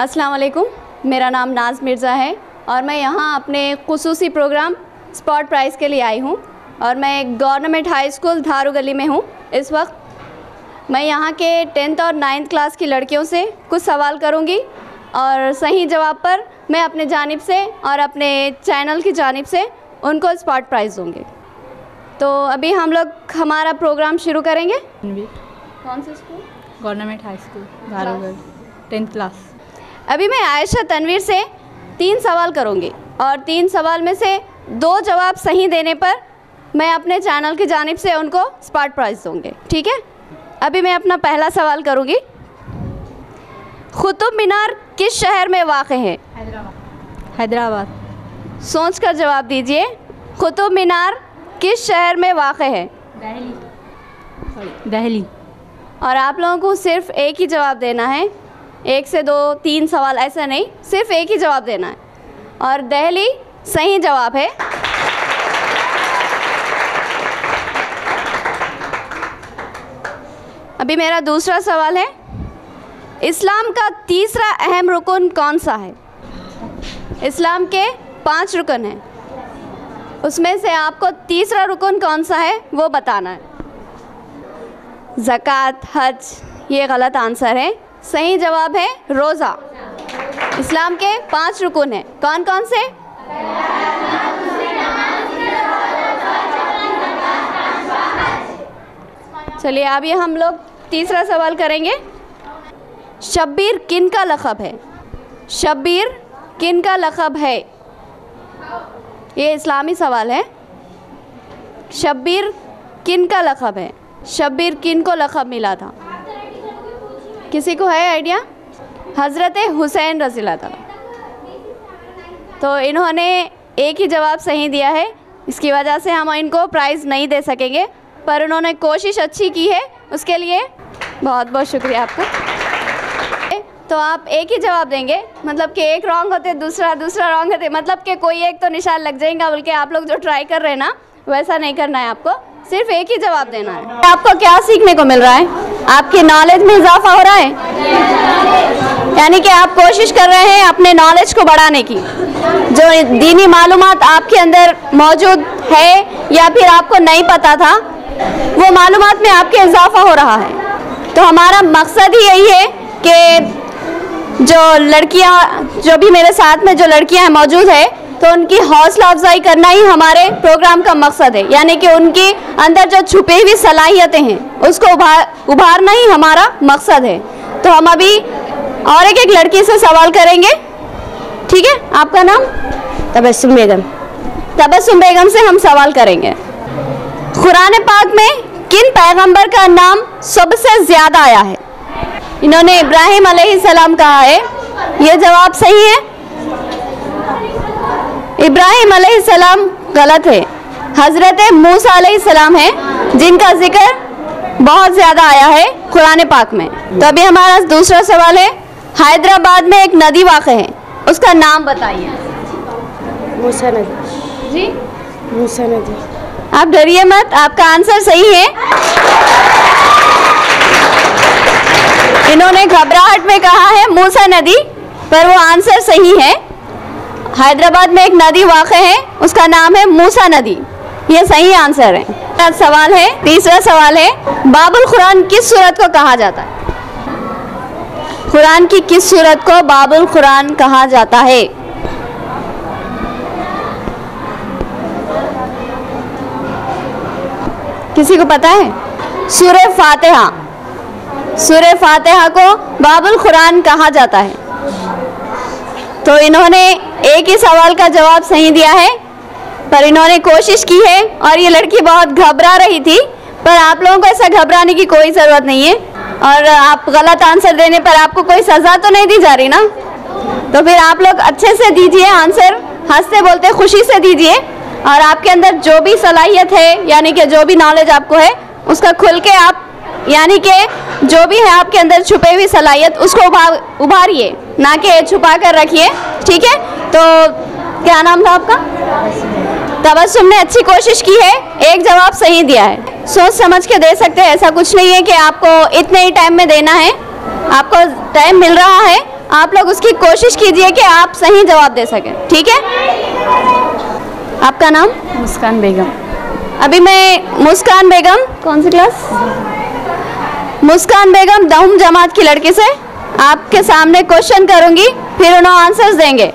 अस्सलाम वालेकुम, मेरा नाम नाज मिर्ज़ा है और मैं यहाँ अपने खुसूसी प्रोग्राम स्पॉट प्राइज़ के लिए आई हूँ और मैं गवर्नमेंट हाई स्कूल धारू गली में हूँ। इस वक्त मैं यहाँ के 10th और 9th क्लास की लड़कियों से कुछ सवाल करूँगी और सही जवाब पर मैं अपने जानिब से और अपने चैनल की जानिब से उनको स्पॉट प्राइज़ दूँगी। तो अभी हम लोग हमारा प्रोग्राम शुरू करेंगे। कौन सा school? Government high school Dharu गली, 10th क्लास। अभी मैं आयशा तनवीर से 3 सवाल करूंगी और 3 सवाल में से 2 जवाब सही देने पर मैं अपने चैनल की जानिब से उनको स्पॉट प्राइज़ दूंगी, ठीक है? अभी मैं अपना पहला सवाल करूंगी। कुतुब मीनार किस शहर में वाक़ है? हैदराबाद। सोच कर जवाब दीजिए। कुतुब मीनार किस शहर में वाक़ है? दिल्ली। और आप लोगों को सिर्फ एक ही जवाब देना है, 1 से 2 3 सवाल ऐसा नहीं, सिर्फ एक ही जवाब देना है और दिल्ली सही जवाब है। अभी मेरा दूसरा सवाल है, इस्लाम का तीसरा अहम रुकन कौन सा है? इस्लाम के 5 रुकन हैं, उसमें से आपको तीसरा रुकन कौन सा है वो बताना है। ज़कात, हज, ये गलत आंसर है। सही जवाब है रोज़ा। इस्लाम के 5 रुकन हैं, कौन कौन से? चलिए अभी हम लोग तीसरा सवाल करेंगे। शब्बीर किन का लक़ब है? शब्बीर किन का लक़ब है? ये इस्लामी सवाल है। शब्बीर किन का लक़ब है? शब्बीर किन को लक़ब मिला था? किसी को है आइडिया? हज़रत हुसैन रज़ियल्लाहु ताला। तो इन्होंने एक ही जवाब सही दिया है, इसकी वजह से हम इनको प्राइज़ नहीं दे सकेंगे, पर उन्होंने कोशिश अच्छी की है, उसके लिए बहुत बहुत शुक्रिया आपका। तो आप एक ही जवाब देंगे, मतलब कि एक रॉन्ग होते दूसरा रॉन्ग होते, मतलब कि कोई एक तो निशान लग जाएगा, बल्कि आप लोग जो ट्राई कर रहे हैं ना वैसा नहीं करना है, आपको सिर्फ एक ही जवाब देना है। आपको क्या सीखने को मिल रहा है? आपकी नॉलेज में इजाफा हो रहा है, यानी कि आप कोशिश कर रहे हैं अपने नॉलेज को बढ़ाने की। जो दीनी मालूमात आपके अंदर मौजूद है या फिर आपको नहीं पता था, वो मालूमात में आपके इजाफा हो रहा है। तो हमारा मकसद ही यही है कि जो लड़कियां, जो भी मेरे साथ में जो लड़कियां मौजूद है, तो उनकी हौसला अफजाई करना ही हमारे प्रोग्राम का मकसद है, यानी कि उनके अंदर जो छुपी हुई सलाहियतें हैं उसको उभारना ही हमारा मकसद है। तो हम अभी और एक लड़की से सवाल करेंगे, ठीक है? आपका नाम? तबस्सुम बेगम। तबस्सुम बेगम से हम सवाल करेंगे। कुरान पाक में किन पैगंबर का नाम सबसे ज़्यादा आया है? इन्होंने इब्राहिम अलैहिस्सलाम कहा है, ये जवाब सही है। इब्राहिम अलैहिस्सलाम गलत है। हज़रत मूसा अलैहिस्सलाम है जिनका जिक्र बहुत ज़्यादा आया है कुरान पाक में। तो अभी हमारा दूसरा सवाल है, हैदराबाद में एक नदी वाक़ है, उसका नाम बताइए। मूसा नदी। जी, मूसा नदी। आप डरिए मत, आपका आंसर सही है। इन्होंने घबराहट में कहा है मूसा नदी, पर वो आंसर सही है। हैदराबाद में एक नदी वाक़ है, उसका नाम है मूसा नदी, ये सही आंसर है। सवाल है, तीसरा सवाल है, बाबुल कुरान किस सूरत को कहा जाता है? कुरान की किस सूरत को बाबुल कुरान कहा जाता है? किसी को पता है? सूरह फातिहा। सूरह फातिहा को बाबुल कुरान कहा जाता है। तो इन्होंने एक ही सवाल का जवाब सही दिया है, पर इन्होंने कोशिश की है और ये लड़की बहुत घबरा रही थी, पर आप लोगों को ऐसा घबराने की कोई ज़रूरत नहीं है। और आप गलत आंसर देने पर आपको कोई सज़ा तो नहीं दी जा रही ना, तो फिर आप लोग अच्छे से दीजिए आंसर, हंसते बोलते खुशी से दीजिए, और आपके अंदर जो भी सलाहियत है, यानी कि जो भी नॉलेज आपको है, उसका खुल के आप, यानी कि जो भी है आपके अंदर छुपे हुई सलाहियत, उसको उभारिए, ना कि छुपा कर रखिए, ठीक है? तो क्या नाम था आपका? तबस्सुम ने अच्छी कोशिश की है, एक जवाब सही दिया है। सोच समझ के दे सकते हैं, ऐसा कुछ नहीं है कि आपको इतने ही टाइम में देना है, आपको टाइम मिल रहा है, आप लोग उसकी कोशिश कीजिए कि आप सही जवाब दे सकें, ठीक है? आपका नाम? मुस्कान बेगम। अभी मैं मुस्कान बेगम, कौन सी क्लास? मुस्कान बेगम दहुम जमात की लड़की से आपके सामने क्वेश्चन करूंगी, फिर उन्हें आंसर्स देंगे।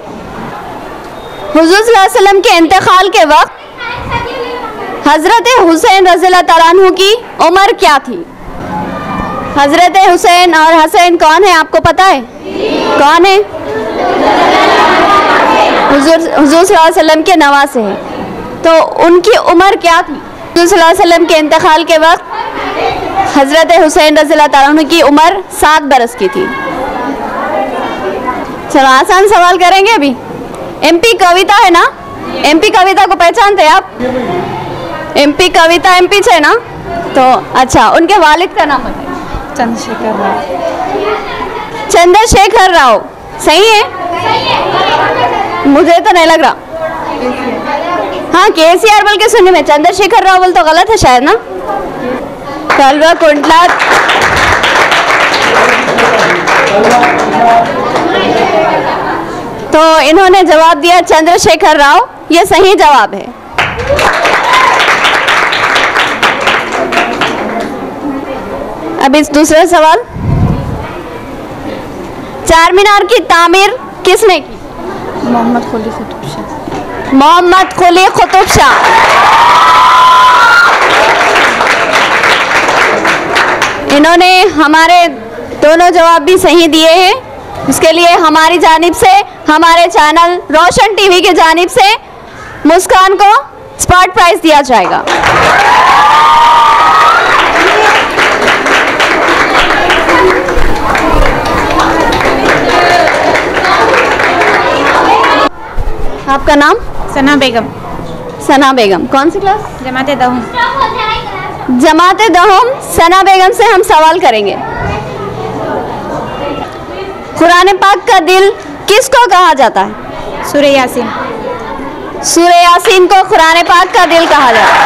हुजूर सल्लल्लाहु अलैहि वसल्लम के इंतकाल के वक्त हज़रत हुसैन रज़ियल्लाहु तआला अन्हु की उम्र क्या थी? हज़रत हुसैन और हसन कौन है, आपको पता है? कौन है? हुजूर सल्लल्लाहु अलैहि वसल्लम के नवासे हैं। तो उनकी उम्र क्या थी? हुजूर सल्लल्लाहु अलैहि वसल्लम के इंतकाल के वक्त हज़रत हुसैन रज़ियल्लाहु तआला अन्हु की उम्र 7 बरस की थी। चलो आसान सवाल करेंगे अभी। एमपी कविता है ना, एमपी कविता को पहचानते हैं आप? एमपी कविता एमपी से ना, तो अच्छा उनके वालिद का नाम बताइए। चंद्रशेखर राव। चंद्रशेखर राव, सही है? मुझे तो नहीं लग रहा। हाँ केसीआर बोल के सुनने में चंद्रशेखर राव बोल तो गलत है शायद ना। कलवा कुंटला तो इन्होंने जवाब दिया चंद्रशेखर राव, ये सही जवाब है। अब इस दूसरा सवाल, चार मीनार की तामीर किसने की? मोहम्मद कुली कुतुब शाह। मोहम्मद कुली कुतुब शाह। इन्होंने हमारे दोनों जवाब भी सही दिए हैं। उसके लिए हमारी जानिब से, हमारे चैनल रोशन टीवी की जानिब से मुस्कान को स्पॉट प्राइज दिया जाएगा। आपका नाम? सना बेगम। सना बेगम, कौन सी क्लास? जमाते दहुम। जमाते दहुम सना बेगम से हम सवाल करेंगे। कुरान पाक का दिल किसको कहा जाता है? सूरह यासीन। सूरह यासीन को कुरान पाक का दिल कहा जाता है।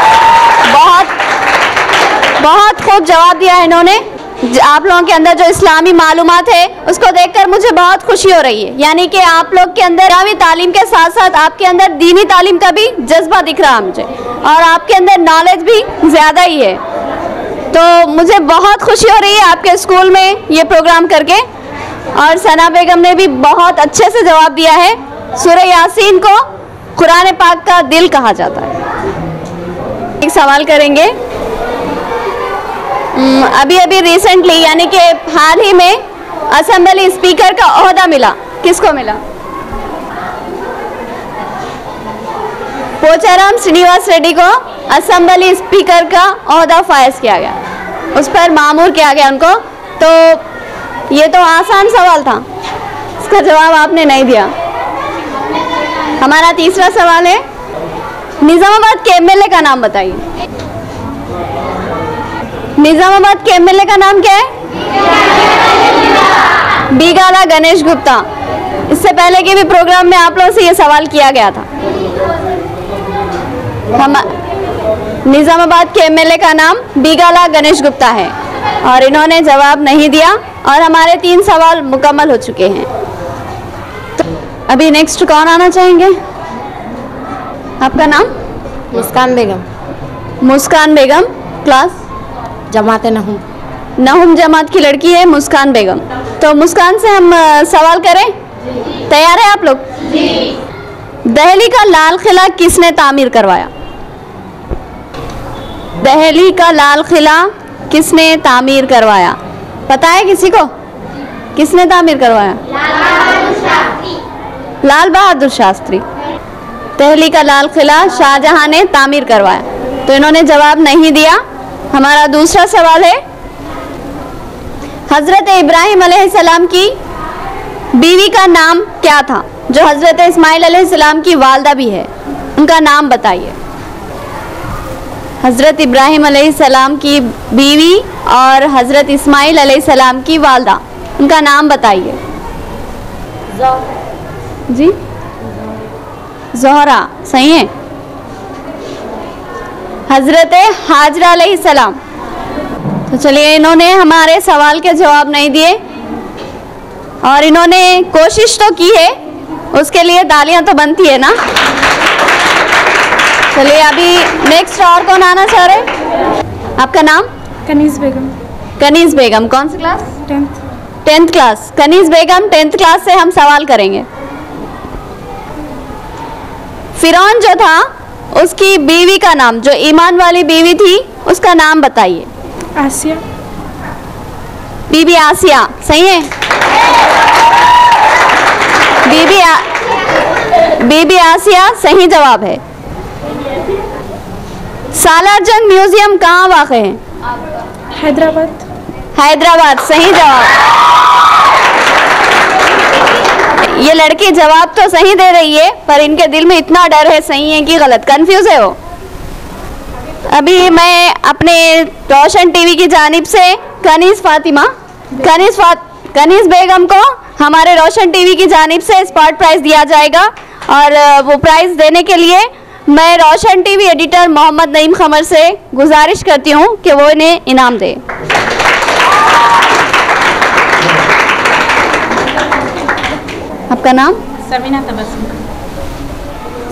बहुत खूब जवाब दिया है इन्होंने। आप लोगों के अंदर जो इस्लामी मालूमात है उसको देखकर मुझे बहुत खुशी हो रही है। यानी कि आप लोग के अंदर इस्लामी तालीम के साथ साथ आपके अंदर दीनी तालीम का भी जज्बा दिख रहा है मुझे, और आपके अंदर नॉलेज भी ज़्यादा ही है। तो मुझे बहुत खुशी हो रही है आपके स्कूल में ये प्रोग्राम करके। और सना बेगम ने भी बहुत अच्छे से जवाब दिया है। सूरह यासीन को कुरान पाक का दिल कहा जाता है। एक सवाल करेंगे। अभी अभी रिसेंटली यानी कि हाल ही में असेंबली स्पीकर का ओहदा मिला, किसको मिला? पोचाराम श्रीनिवास रेड्डी को असेंबली स्पीकर का ओहदा फायज किया गया, उस पर मामूर किया गया उनको। तो ये तो आसान सवाल था, इसका जवाब आपने नहीं दिया। हमारा तीसरा सवाल है, निजामाबाद के एमएलए का नाम बताइए। निजामाबाद के एमएलए का नाम क्या है? बिगाला गणेश गुप्ता। इससे पहले के भी प्रोग्राम में आप लोगों से ये सवाल किया गया था। हम निजामाबाद के एमएलए का नाम बिगाला गणेश गुप्ता है और इन्होंने जवाब नहीं दिया और हमारे 3 सवाल मुकम्मल हो चुके हैं। तो अभी नेक्स्ट कौन आना चाहेंगे? आपका नाम? मुस्कान बेगम। मुस्कान बेगम, क्लास? जमाते नहुम। नहुम जमात की लड़की है मुस्कान बेगम। तो मुस्कान से हम सवाल करें? तैयार है आप लोग? दहली का लाल किला किसने तामीर करवाया? दहली का लाल किला किसने तामीर करवाया? पता है किसी को? किसने तामीर करवाया? लाल बहादुर शास्त्री। दहली का लाल किला शाहजहां ने तामीर करवाया। तो इन्होंने जवाब नहीं दिया। हमारा दूसरा सवाल है, हजरत इब्राहिम अलैहिस्सलाम की बीवी का नाम क्या था, जो हजरत इस्माइल अलैहिस्सलाम की वालदा भी है? उनका नाम बताइए। हजरत इब्राहिम अलैहिस्सलाम की बीवी और हजरत इस्माइल अलैहिस्सलाम की वालदा, उनका नाम बताइए। जी, ज़ोहरा, सही है। हजरत हाजरा अलैहिस्सलाम। तो चलिए, इन्होंने हमारे सवाल के जवाब नहीं दिए। और इन्होंने कोशिश तो की है, उसके लिए तालियां तो बनती है ना। चलिए अभी नेक्स्ट और कौन आना चाह रहे? आपका नाम? कनीज़ बेगम। कनीज़ बेगम, कौन सी class? 10th class. Kaneez Begum 10th class से हम सवाल करेंगे। फिरौन जो था उसकी बीवी का नाम, जो ईमान वाली बीवी थी, उसका नाम बताइए। आसिया। बीबी आसिया, सही है। बीबी आसिया सही जवाब है। सालारजंग म्यूजियम कहाँ वाक़ है? हैदराबाद। हैदराबाद, सही जवाब। ये लड़की जवाब तो सही दे रही है, पर इनके दिल में इतना डर है, सही है कि गलत, कंफ्यूज है वो। अभी मैं अपने रोशन टीवी की जानिब से कनीज़ बेगम को हमारे रोशन टीवी की जानिब से स्पॉट प्राइज़ दिया जाएगा, और वो प्राइज़ देने के लिए मैं रोशन टीवी एडिटर मोहम्मद नईम खमर से गुजारिश करती हूँ कि वो इन्हें इनाम दे। आपका नाम? Sameena Tabassum.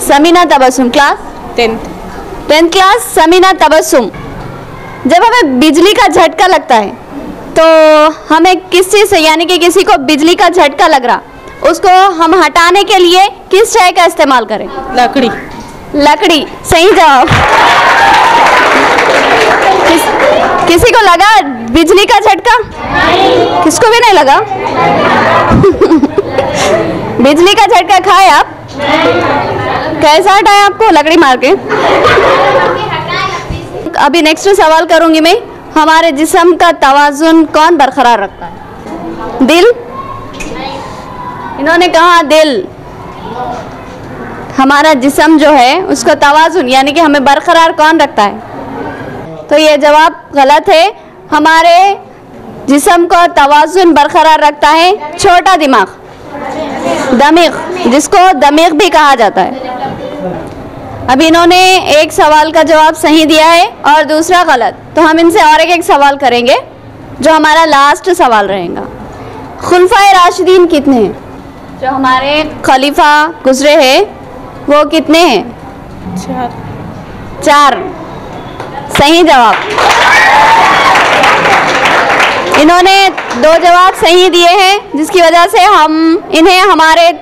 Sameena Tabassum, class 10th class. Sameena Tabassum, जब हमें बिजली का झटका लगता है तो हमें किस चीज़ से, यानी कि किसी को बिजली का झटका लग रहा, उसको हम हटाने के लिए किस शय का इस्तेमाल करें? लकड़ी। लकड़ी, सही जवाब। किसी को लगा बिजली का झटका? किसको भी नहीं लगा? बिजली का झटका खाए आप? कैसा हटाया आपको लकड़ी मार के? अभी नेक्स्ट सवाल करूंगी मैं। हमारे जिस्म का तवाजुन कौन बरकरार रखता है? दिल? इन्होंने कहा दिल। हमारा जिस्म जो है उसका तवाजुन यानी कि हमें बरकरार कौन रखता है? तो ये जवाब गलत है। हमारे जिस्म का तवाजुन बरकरार रखता है छोटा दिमाग, दमीग, जिसको दमीग भी कहा जाता है। अब इन्होंने एक सवाल का जवाब सही दिया है और दूसरा गलत, तो हम इनसे और एक सवाल करेंगे जो हमारा लास्ट सवाल रहेगा। खुलफाए राशिदीन कितने हैं? जो हमारे खलीफा गुजरे हैं वो कितने हैं? 4। सही जवाब। इन्होंने 2 जवाब सही दिए हैं, जिसकी वजह से हम इन्हें हमारे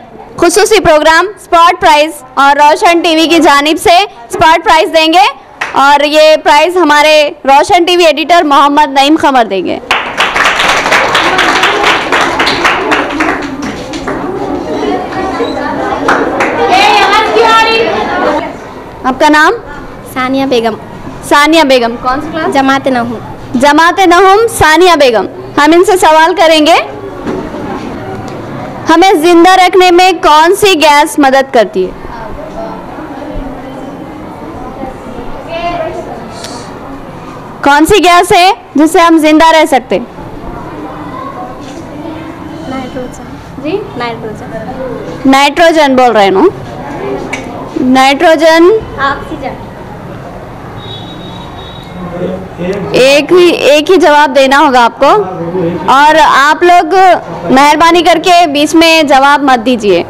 खुसूसी प्रोग्राम स्पॉट प्राइज़ और रोशन टीवी की जानिब से स्पॉट प्राइज़ देंगे, और ये प्राइज़ हमारे रोशन टीवी एडिटर मोहम्मद नईम खमर देंगे। आपका नाम? सानिया बेगम। सानिया बेगम, कौन सी क्लास? जमात नहूम। जमात नहूम, सानिया बेगम। हम इनसे सवाल करेंगे, हमें जिंदा रखने में कौन सी गैस मदद करती है? कौन सी गैस है जिससे हम जिंदा रह सकते? नाइट्रोजन। जी, नाइट्रोजन। नाइट्रोजन बोल रहे नो? नाइट्रोजन। ऑक्सीजन। एक ही जवाब देना होगा आपको, और आप लोग मेहरबानी करके बीच में जवाब मत दीजिए।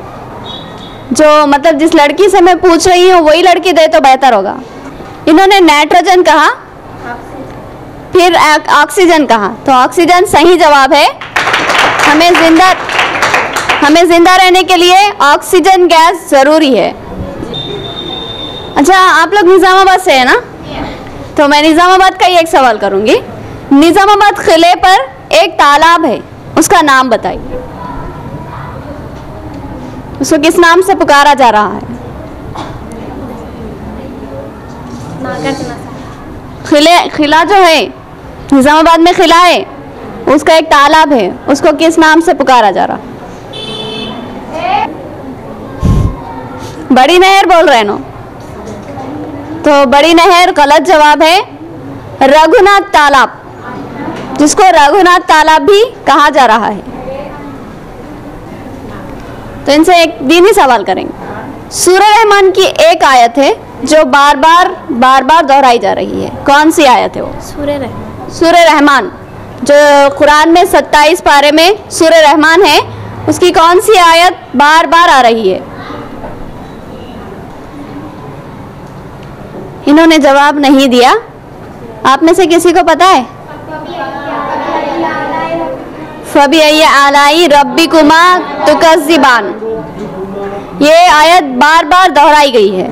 जो मतलब जिस लड़की से मैं पूछ रही हूँ वही लड़की दे तो बेहतर होगा। इन्होंने नाइट्रोजन कहा, फिर ऑक्सीजन कहा, तो ऑक्सीजन सही जवाब है। हमें जिंदा रहने के लिए ऑक्सीजन गैस ज़रूरी है। अच्छा, आप लोग निज़ामाबाद से है ना? तो मैं निज़ामाबाद का ही एक सवाल करूंगी। निज़ामाबाद किले पर एक तालाब है, उसका नाम बताइए। उसको किस नाम से पुकारा जा रहा है? किला जो है निज़ामाबाद में किला है, उसका एक तालाब है, उसको किस नाम से पुकारा जा रहा? बड़ी नहर बोल रहे नो? तो बड़ी नहर गलत जवाब है। रघुनाथ तालाब, जिसको रघुनाथ तालाब भी कहा जा रहा है। तो इनसे एक दीनी सवाल करेंगे। सूरह रहमान की एक आयत है जो बार बार दोहराई जा रही है, कौन सी आयत है वो? सूरह सूरह रहमान, जो कुरान में 27 पारे में सूरह रहमान है, उसकी कौन सी आयत बार बार आ रही है? इन्होंने जवाब नहीं दिया। आप में से किसी को पता है? फबिअय्यि आलाई रब्बिकुमा तुकज़्ज़िबान, ये आयत बार बार दोहराई गई है।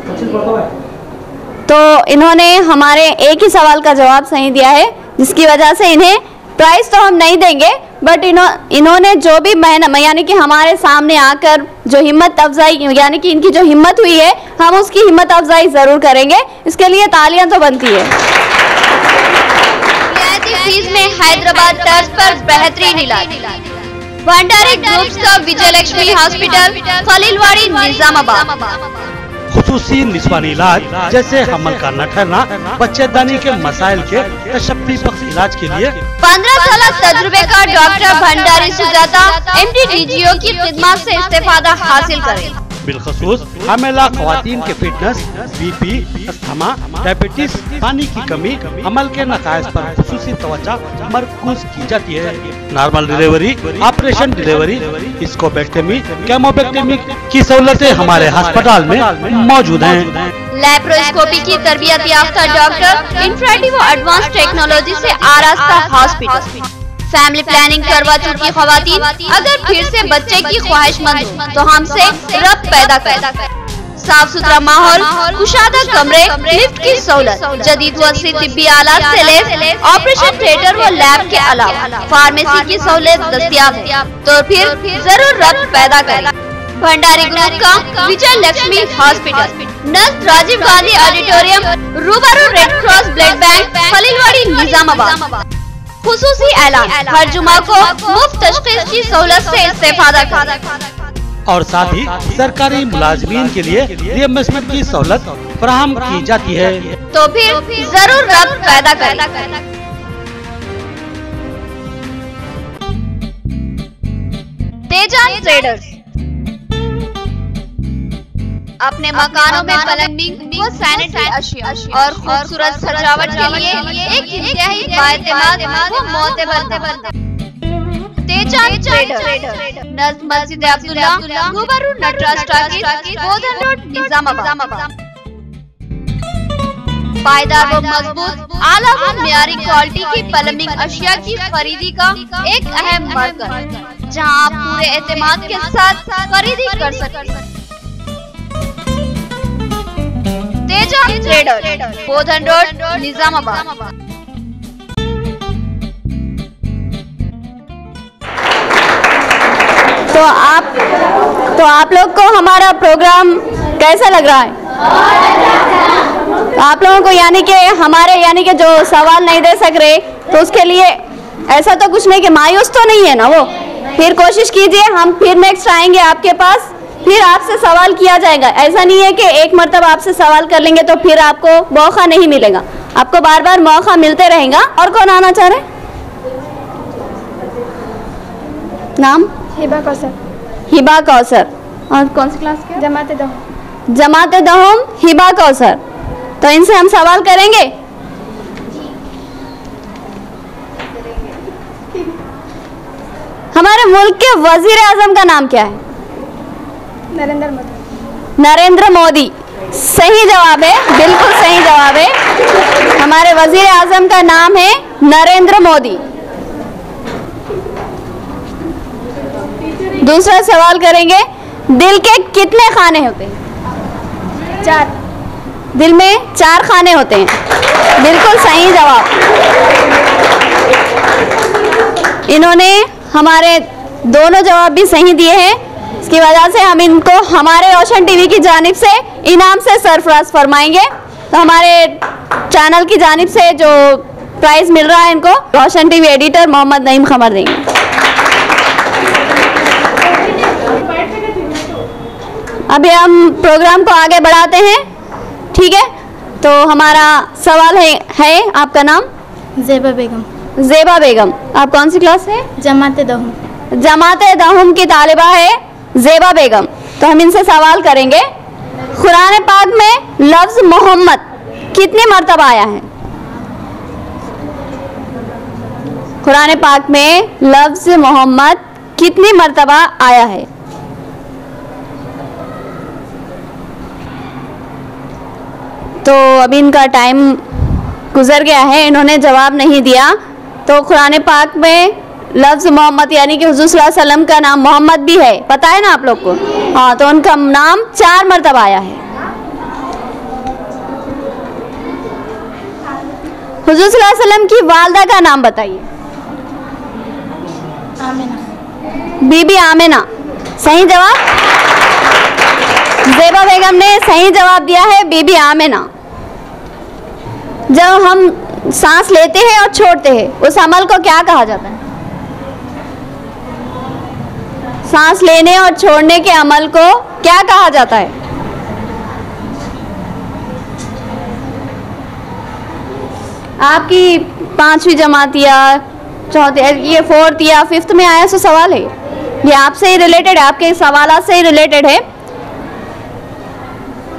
तो इन्होंने हमारे एक ही सवाल का जवाब सही दिया है, जिसकी वजह से इन्हें प्राइस तो हम नहीं देंगे, बट इन्होंने जो भी मेहनत यानी कि हमारे सामने आकर जो हिम्मत अफजाई यानी कि इनकी जो हिम्मत हुई है, हम उसकी हिम्मत अफजाई ज़रूर करेंगे। इसके लिए तालियां तो बनती है। फीस में हैदराबाद तर्ज पर बेहतरीन इलाज। भंडारी ग्रुप्स का विजयलक्ष्मी हॉस्पिटल, खलीलवाड़ी, निजामाबाद। खुसूसी निस्वानी इलाज जैसे हमल का न ठहरना, बच्चेदानी के मसाइल के तशफ़्फ़ी बख्श इलाज के लिए 15 साल तजुर्बे का doctor Bhandari Sujata MD DGO की खिदमत से इस्तेफादा हासिल करें। बिलखसूस हमेला ख़वातीन के फिटनेस, BP, अस्थमा, डायबिटीज, पानी की कमी, अमल के नकायस पर खुसूसी तवज्जो मरकूज की जाती है। नॉर्मल डिलीवरी, ऑपरेशन डिलीवरी, स्कोपेक्टमी, केमोपेक्टमी की सहूलतें हमारे अस्पताल में मौजूद हैं। लैप्रोस्कोपी की तरबियत याफ्ता डॉक्टर, इंफ्रारेड व एडवांस टेक्नोलॉजी से आरास्ता हॉस्पिटल। फैमिली प्लानिंग करवा चुकी ख़वातीन अगर फिर से बच्चे की ख्वाहिशमंद हो तो हमसे रब्त पैदा कर। साफ सुथरा माहौल, कुशादा कमरे, लिफ्ट की सहूलत, जदीद व तिब्बी आलात से लैस, ऑपरेशन थिएटर व लैब के अलावा फार्मेसी की सहूलत दस्तयाब है। तो फिर जरूर रब्त पैदा करें। भंडारी ग्रुप का विजयलक्ष्मी हॉस्पिटल, नज़दीक राजीव गांधी ऑडिटोरियम, रूबरू Red Cross blood bank, Khaleelwadi, Nizamabad. खुसूसी ऐलान, हर जुमा को मुफ्त तशख़ीस की सहूलत से इस्तेफादा करें। और साथ ही सरकारी मुलाजमीन के लिए रिइंबर्समेंट की सहूलत फराहम की जाती है। तो फिर जरूर रब्त पैदा करें। तेजान ट्रेडर्स अपने मकानों में प्लम्बिंग व सैनिटरी अशिया और खूबसूरत सजावट के लिए एक इंतहाई बाएतमाद व मोतबर तेजान ट्रेडर्स, नज़दीक मस्जिद अब्दुल्ला, रूबरू नटराज टाकीज, गोधन रोड, निजामाबाद। पायदार व मजबूत, आला व मियारी क्वालिटी की प्लम्बिंग अशिया की खरीदी का एक अहम मरकज, जहां आप पूरे एतमाद के साथ खरीदी कर सकते हैं। तेजान ट्रेडर्स, गोधन रोड, निजामाबाद। तो आप लोग को हमारा प्रोग्राम कैसा लग रहा है? आप लोगों को यानी कि जो सवाल नहीं दे सक रहे, तो उसके लिए ऐसा तो कुछ नहीं कि मायूस तो नहीं है ना वो। फिर कोशिश कीजिए, हम फिर नेक्स्ट आएंगे आपके पास, फिर आपसे सवाल किया जाएगा। ऐसा नहीं है कि एक मरतबा आपसे सवाल कर लेंगे तो फिर आपको मौका नहीं मिलेगा, आपको बार बार मौका मिलते रहेगा। और कौन आना चाह रहे? नाम? हिबा कौसर। हिबा कौसर। और कौन सी क्लास के? जमाते दहम। जमाते दहम, हिबा कौसर। तो इनसे हम सवाल करेंगे। हमारे मुल्क के वजीर आजम का नाम क्या है? नरेंद्र मोदी। नरेंद्र मोदी सही जवाब है, बिल्कुल सही जवाब है। हमारे वजीर आजम का नाम है नरेंद्र मोदी। दूसरा सवाल करेंगे, दिल के कितने खाने होते हैं? 4। दिल में 4 खाने होते हैं, बिल्कुल सही जवाब। इन्होंने हमारे दोनों जवाब भी सही दिए हैं, इसकी वजह से हम इनको हमारे रोशन टीवी की जानिब से इनाम से सरफराज फरमाएंगे। तो हमारे चैनल की जानिब से जो प्राइज़ मिल रहा है इनको रोशन टीवी एडिटर मोहम्मद नईम खमर देंगे। अभी हम प्रोग्राम को आगे बढ़ाते हैं, ठीक है? तो हमारा सवाल है आपका नाम? ज़ेबा बेगम। ज़ेबा बेगम, आप कौन सी क्लास है? जमाते दहम। जमाते दहम की तालिबा है ज़ेबा बेगम। तो हम इनसे सवाल करेंगे, कुरान पाक में लफ्ज़ मोहम्मद कितनी मरतबा आया है? कुरान पाक में लफ्ज़ मोहम्मद कितनी मर्तबा आया है? तो अभी इनका टाइम गुजर गया है, इन्होंने जवाब नहीं दिया। तो कुरान पाक में लफ्ज़ मोहम्मद यानी कि हुज़ूर सल्लल्लाहु अलैहि वसल्लम का नाम मोहम्मद भी है, पता है ना आप लोग को? हाँ, तो उनका नाम 4 मर्तबा आया है। हुज़ूर सल्लल्लाहु अलैहि वसल्लम की वालदा का नाम बताइए। आमिना। बीबी आमिना सही जवाब। ज़ेबा बेगम ने सही जवाब दिया है, बीबी आमिना। जब हम सांस लेते हैं और छोड़ते हैं उस अमल को क्या कहा जाता है? सांस लेने और छोड़ने के अमल को क्या कहा जाता है? आपकी 5वीं जमात या चौथी, ये 4th या 5th में आया सो सवाल है, ये आपसे ही रिलेटेड है, आपके सवालात से ही रिलेटेड है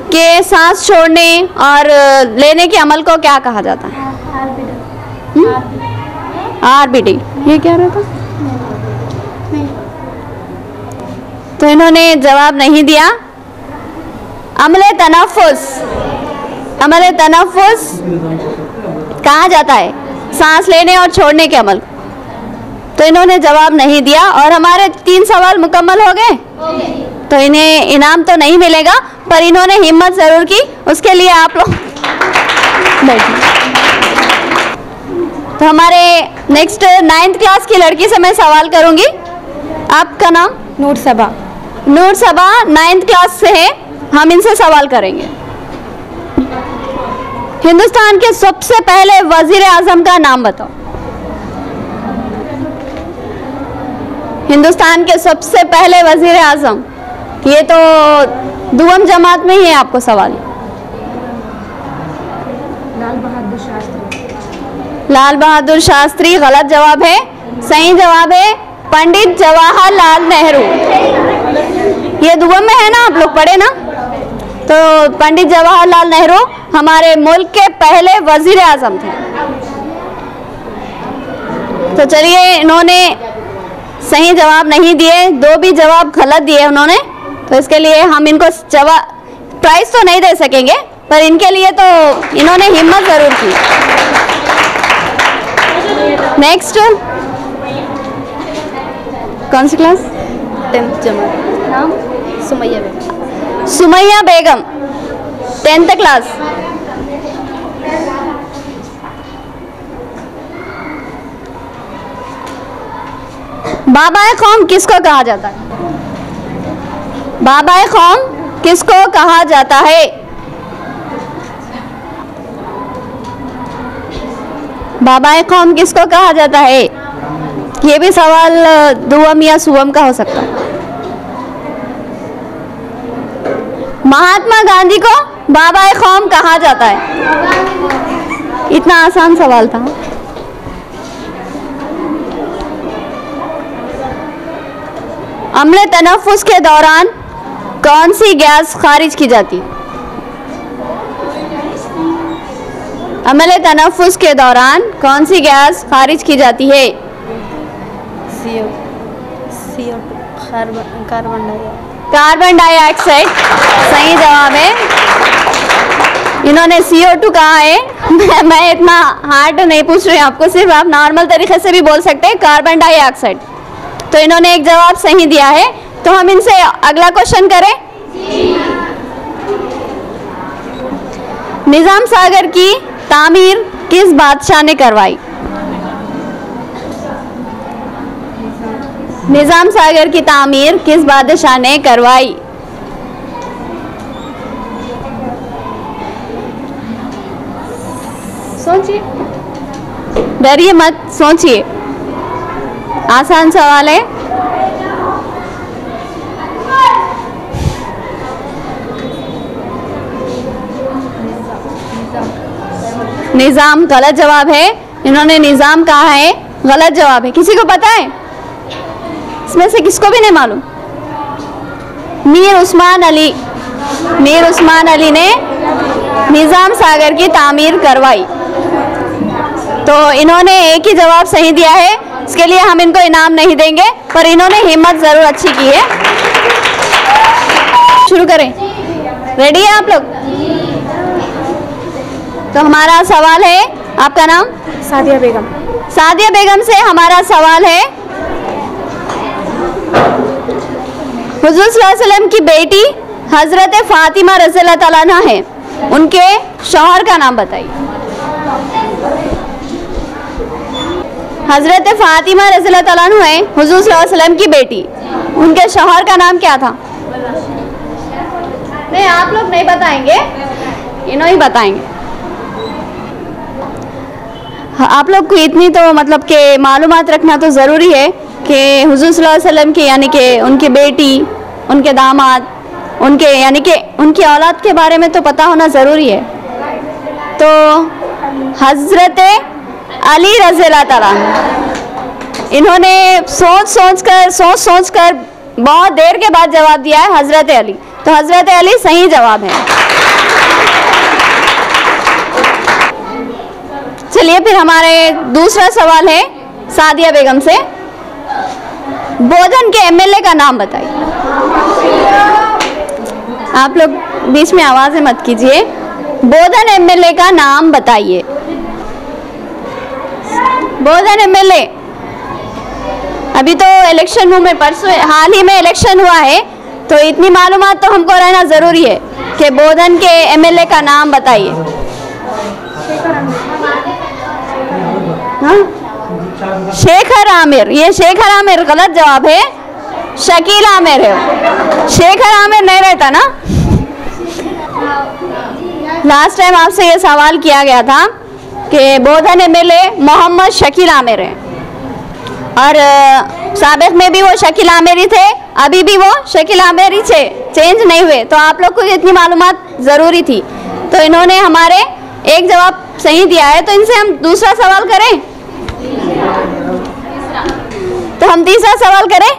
कि सांस छोड़ने और लेने के अमल को क्या कहा जाता है? आरबीडी। ये क्या रहता? तो इन्होंने जवाब नहीं दिया। अमले तनफ्फुस, अमले तनफ्फुस कहा जाता है सांस लेने और छोड़ने के अमल। तो इन्होंने जवाब नहीं दिया और हमारे 3 सवाल मुकम्मल हो गए। तो इन्हें इनाम तो नहीं मिलेगा, पर इन्होंने हिम्मत ज़रूर की, उसके लिए आप लोग बैठिए। तो हमारे नेक्स्ट 9th क्लास की लड़की से मैं सवाल करूंगी। आपका नाम? नूर सबा। नूर सबा 9th क्लास से है, हम इनसे सवाल करेंगे। हिंदुस्तान के सबसे पहले वजीर आजम का नाम बताओ। हिंदुस्तान के सबसे पहले वजीर आजम, ये तो दुआम जमात में ही है आपको सवाल। लाल बहादुर शास्त्री। लाल बहादुर शास्त्री गलत जवाब है। सही जवाब है पंडित जवाहरलाल नेहरू। ये दुआ में है ना, आप लोग पढ़े ना? तो पंडित जवाहरलाल नेहरू हमारे मुल्क के पहले वजीर आजम थे। तो चलिए, इन्होंने सही जवाब नहीं दिए, 2 भी जवाब गलत दिए उन्होंने, तो इसके लिए हम इनको जवाब प्राइस तो नहीं दे सकेंगे, पर इनके लिए तो इन्होंने हिम्मत ज़रूर की। नेक्स्ट कौन सी क्लास? 10th जमात। नाम? सुमैया बेगम। सुमैया बेगम 10th क्लास। बाबाए कौम किसको कहा जाता है? बाबाए कौम किसको कहा जाता है? बाबाए कौम किसको कहा जाता है? ये भी सवाल दुआम या सुवम का हो सकता है। महात्मा गांधी को बाबाए कौम कहा जाता है। इतना आसान सवाल था। अम्ल तनफ्फुस के दौरान कौन सी गैस खारिज की जाती है? अम्ल तनफ्फुस के दौरान कौन सी गैस खारिज की जाती है? CO2 कार्बन डाइऑक्साइड सही जवाब है। इन्होंने CO2 कहा है। मैं इतना हार्ड नहीं पूछ रही हूँ आपको, सिर्फ आप नॉर्मल तरीके से भी बोल सकते हैं कार्बन डाइऑक्साइड। तो इन्होंने एक जवाब सही दिया है। तो हम इनसे अगला क्वेश्चन करें। निजाम सागर की तामीर किस बादशाह ने करवाई? निजाम सागर की तामीर किस बादशाह ने करवाई? सोचिए, डरिए मत, सोचिए, आसान सवाल है। निजाम गलत जवाब है। इन्होंने निजाम कहा है, गलत जवाब है। किसी को पता है? इसमें से किसको भी नहीं मालूम? मीर उस्मान अली, मीर उस्मान अली ने निजाम सागर की तामीर करवाई। तो इन्होंने एक ही जवाब सही दिया है, इसके लिए हम इनको इनाम नहीं देंगे, पर इन्होंने हिम्मत ज़रूर अच्छी की है। शुरू करें, रेडी है आप लोग? तो हमारा सवाल है, आपका नाम? सादिया बेगम। सादिया बेगम से हमारा सवाल है, हुजूर सल्लल्लाहु अलैहि वसल्लम की बेटी हजरत फातिमा रज़ियल्लाहु तआला अन्हा है, उनके शौहर का नाम बताइए। हजरत फातिमा रज़ियल्लाहु तआला अन्हा है, हुजूर सल्लल्लाहु अलैहि वसल्लम की बेटी, उनके शौहर का नाम क्या था? नहीं, आप लोग नहीं बताएंगे, इन्हों ही बताएंगे। आप लोग को इतनी तो मतलब के मालूमात रखना तो ज़रूरी है कि हुजूर सल्लल्लाहु अलैहि वसल्लम के यानी कि उनकी बेटी, उनके दामाद, उनके यानी कि उनकी औलाद के बारे में तो पता होना ज़रूरी है। तो हज़रत अली रज़ियल्लाहु तआला अन्हु, इन्होंने सोच कर बहुत देर के बाद जवाब दिया है हज़रत अली, तो हज़रत अली सही जवाब है। चलिए फिर हमारे दूसरा सवाल है सादिया बेगम से, बोधन के एमएलए का नाम बताइए। आप लोग बीच में आवाज़ें मत कीजिए, बोधन एमएलए का नाम बताइए। बोधन एमएलए, अभी तो इलेक्शन हुए, परसों हाल ही में इलेक्शन हुआ है, तो इतनी मालूमात तो हमको रहना ज़रूरी है कि बोधन के एमएलए का नाम बताइए। हाँ? शेखर आमिर, ये शेखर आमिर गलत जवाब है, शकील आमिर है, शेखर आमिर नहीं रहता ना। लास्ट टाइम आपसे ये सवाल किया गया था कि बोधन एमएलए मोहम्मद शकील आमिर है, और साबिक में भी वो शकील आमिर ही थे, अभी भी वो शकील आमिर ही थे, चेंज नहीं हुए। तो आप लोग को इतनी मालूमात ज़रूरी थी, तो इन्होंने हमारे एक जवाब सही दिया है, तो इनसे हम दूसरा सवाल करें। तो हम तीसरा सवाल करें,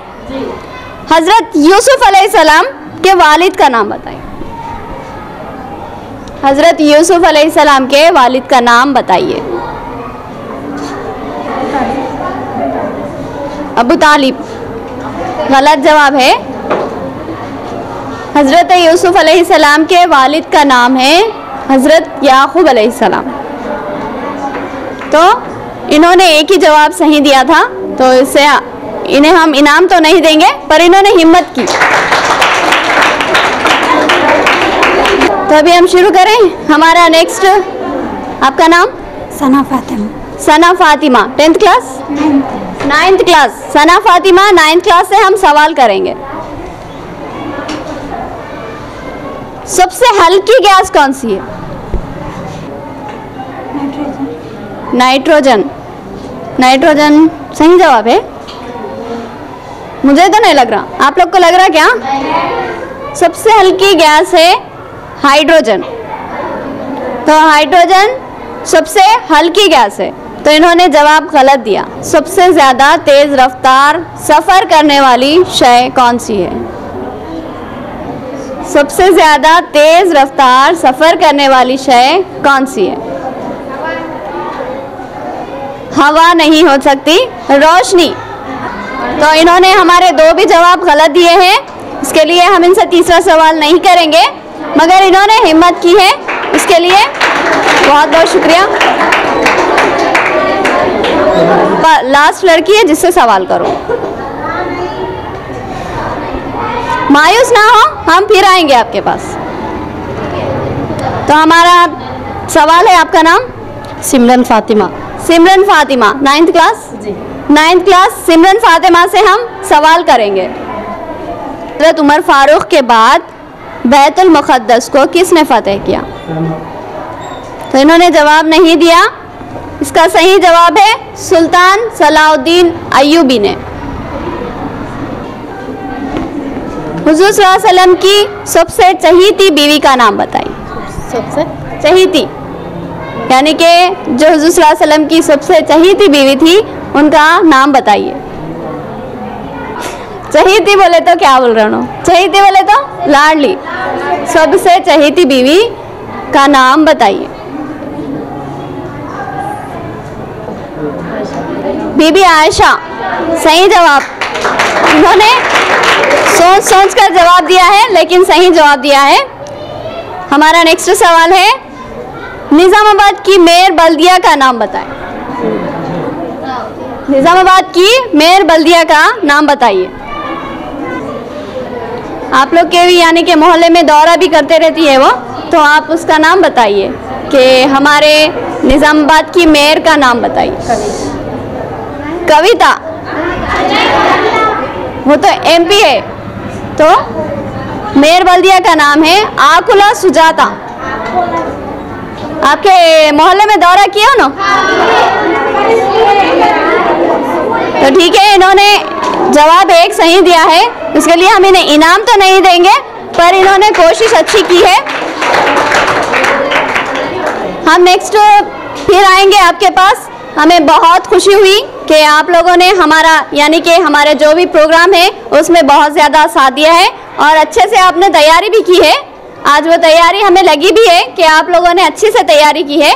हजरत यूसुफ अलैहिस्सलाम के वालिद का नाम बताइए। हजरत यूसुफ अलैहिस्सलाम के वालिद का नाम बताइए। अबू तालिब गलत जवाब है, हजरत यूसुफ अलैहिस्सलाम के वालिद का नाम है हजरत याकूब अलैहिस्सलाम। तो इन्होंने एक ही जवाब सही दिया था, तो इससे इन्हें हम इनाम तो नहीं देंगे, पर इन्होंने हिम्मत की। तो अभी हम शुरू करें हमारा नेक्स्ट, आपका नाम? Sana Fatima. Sana Fatima, 10th class? 9th class. Sana Fatima 9th class से हम सवाल करेंगे। सबसे हल्की गैस कौन सी है? नाइट्रोजन। नाइट्रोजन सही जवाब है, मुझे तो नहीं लग रहा, आप लोग को लग रहा क्या? सबसे हल्की गैस है हाइड्रोजन, तो हाइड्रोजन सबसे हल्की गैस है, तो इन्होंने जवाब गलत दिया। सबसे ज़्यादा तेज़ रफ्तार सफ़र करने वाली शय कौन सी है? सबसे ज़्यादा तेज़ रफ्तार सफ़र करने वाली शय कौन सी है? हवा नहीं हो सकती, रोशनी। तो इन्होंने हमारे दो भी जवाब गलत दिए हैं, इसके लिए हम इनसे तीसरा सवाल नहीं करेंगे, मगर इन्होंने हिम्मत की है, इसके लिए बहुत बहुत शुक्रिया। लास्ट लड़की है जिससे सवाल करो, मायूस ना हो, हम फिर आएंगे आपके पास। तो हमारा सवाल है, आपका नाम? सिमरन फातिमा। सिमरन फातिमा, 9th क्लास? जी। 9th क्लास सिमरन फातिमा से हम सवाल करेंगे। हज़रत उमर फारूक के बाद बैतुल मुक़द्दस को किसने फतेह किया? तो इन्होंने जवाब नहीं दिया, इसका सही जवाब है सुल्तान सलाउद्दीन अय्यूबी ने। हुजूर सल्लल्लाहु अलैहि वसल्लम की सबसे चहीती बीवी का नाम बताइए। सबसे चहीती यानी कि जो हुजूर सल्लल्लाहु अलैहि वसल्लम की सबसे चहीती बीवी थी, उनका नाम बताइए। चहीती बोले तो क्या बोल रहे हो? चहीती बोले तो लाडली। सबसे चहीती बीवी का नाम बताइए। बीबी आयशा, सही जवाब। इन्होंने सोच कर जवाब दिया है, लेकिन सही जवाब दिया है। हमारा नेक्स्ट सवाल है, निजामाबाद की मेयर बल्दिया का नाम बताएं। निजामाबाद की मेयर बल्दिया का नाम बताइए। आप लोग के भी यानी कि मोहल्ले में दौरा भी करते रहती है वो, तो आप उसका नाम बताइए कि हमारे निजामाबाद की मेयर का नाम बताइए। कविता, वो तो एमपी है, तो मेयर बल्दिया का नाम है आकुला सुजाता। आपके मोहल्ले में दौरा किया ना? तो ठीक है, इन्होंने जवाब एक सही दिया है, इसके लिए हम इन्हें इनाम तो नहीं देंगे, पर इन्होंने कोशिश अच्छी की है। हम नेक्स्ट फिर आएंगे आपके पास। हमें बहुत खुशी हुई कि आप लोगों ने हमारा यानी कि हमारे जो भी प्रोग्राम है उसमें बहुत ज़्यादा साथ दिया है और अच्छे से आपने तैयारी भी की है। आज वो तैयारी हमें लगी भी है कि आप लोगों ने अच्छी से तैयारी की है।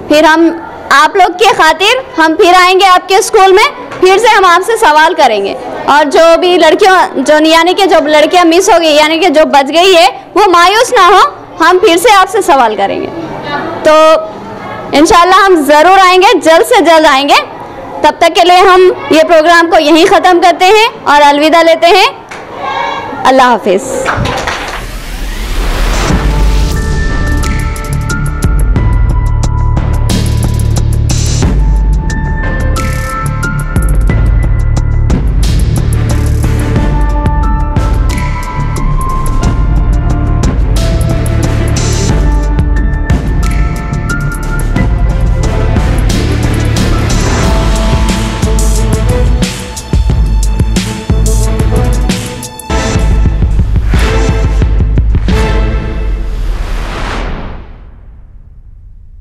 फिर हम आप लोग के खातिर हम फिर आएंगे आपके स्कूल में, फिर से हम आपसे सवाल करेंगे और जो भी लड़कियों जो यानी कि जो लड़कियां मिस हो गई यानी कि जो बच गई है वो मायूस ना हो, हम फिर से आपसे सवाल करेंगे। तो इंशाल्लाह हम ज़रूर आएंगे, जल्द से जल्द आएंगे। तब तक के लिए हम ये प्रोग्राम को यहीं ख़त्म करते हैं और अलविदा लेते हैं। अल्लाह हाफिज़।